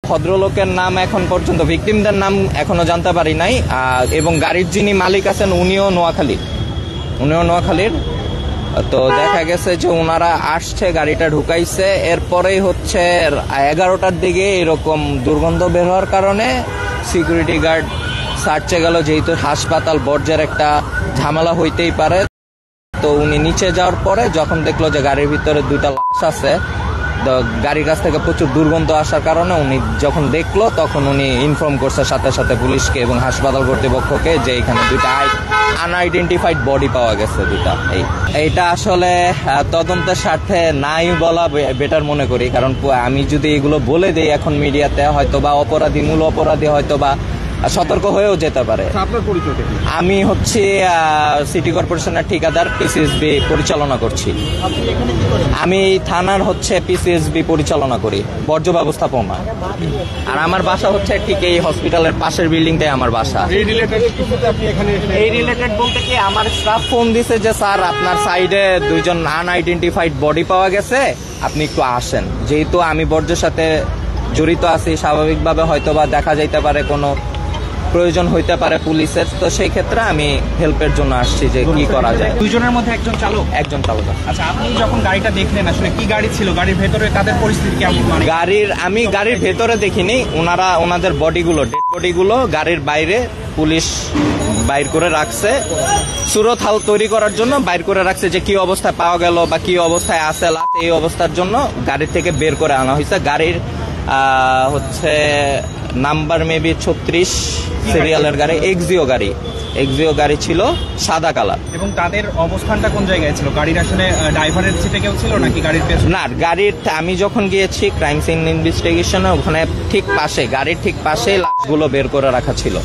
ভদ্রলোকের নাম এখন পর্যন্ত, ভিকটিমদের নাম এখনো জানতে পারি নাই। এবং গাড়ির যিনি মালিক আছেন উনিও নোয়াখালীর। তো দেখা গেছে যে ওনারা আসছে, গাড়িটা ঢুকাইছে, এরপরেই হচ্ছে 11টার দিকে এরকম দুর্গন্ধ বের হওয়ার কারণে সিকিউরিটি গার্ড সার্চে গেল, যেহেতু হাসপাতাল বর্জ্যের একটা ঝামেলা হইতেই পারে। তো উনি নিচে যাওয়ার পরে যখন দেখলো যে গাড়ির ভিতরে 2টা লাশ আছে, গাড়ির কাছ থেকে প্রচুর দুর্গন্ধ আসার কারণে উনি যখন দেখলো তখন উনি ইনফর্ম করছে সাথে সাথে পুলিশকে এবং হাসপাতাল কর্তৃপক্ষকে যে এখানে 2টা আনআইডেন্টিফাইড বডি পাওয়া গেছে 2টা। এইটা আসলে তদন্তের স্বার্থে নাই বলা বেটার মনে করি, কারণ আমি যদি এগুলো বলে দিই এখন মিডিয়াতে, হয়তো বা মূল অপরাধী হয়তো বা সতর্ক হয়েও যেতে পারে। আপনার পরিচয় কি? আমি হচ্ছে সিটি কর্পোরেশনের ঠিকাদার, পিসিএসবি পরিচালনা করছি। আমি থানার হচ্ছে পিসিএসবি পরিচালনা করি, বর্জ্য ব্যবস্থাপনা। আর আমার বাসা হচ্ছে ঠিক এই হসপিটালের পাশের বিল্ডিংটাই আমার বাসা। এই রিলেটেড বলতে কি, আমার স্টাফ ফোন দিছে যে স্যার আপনার সাইডে 2জন আনআইডেন্টিফাইড বডি পাওয়া গেছে, আপনি একটু আসেন। যেহেতু আমি বর্জ্যের সাথে জড়িত আছি, স্বাভাবিকভাবে হয়তো বা দেখা যাইতে পারে কোনো প্রয়োজন হইতে পারে পুলিশের, তো সেই ক্ষেত্রে আমি হেল্পের জন্য আসছি যে কি করা যায়। 2জনের মধ্যে একজন চালক? একজন চালক। আচ্ছা, আপনি যখন গাড়িটা দেখলেন আসলে কি গাড়ি ছিল, গাড়ির ভেতরে তাদের পরিস্থিতি কেমন? আমি গাড়ির ভেতরে দেখিনি, ওনাদের ডেড বডিগুলো গাড়ির বাইরে পুলিশ বাইর করে রাখছে, সুরত হাল তৈরি করার জন্য বাইর করে রাখছে, যে কি অবস্থায় পাওয়া গেল বা কি অবস্থায় আছে এই অবস্থার জন্য গাড়ি থেকে বের করে আনা হয়েছে। গাড়ির হচ্ছে নাম্বার মেবি 36 সিরিয়ালের গাড়ি, এক্সিও গাড়ি ছিল, সাদা কালার। এবং তাদের অবস্থানটা কোন জায়গায় ছিল? গাড়ির আসলে ড্রাইভারের সিটে কেউ ছিল নাকি গাড়ির পেছনে? না, গাড়ির আমি যখন গিয়েছি ক্রাইম সিন ইনভেস্টিগেশনে, ওখানে গাড়ির ঠিক পাশে লাশগুলো বের করে রাখা ছিল।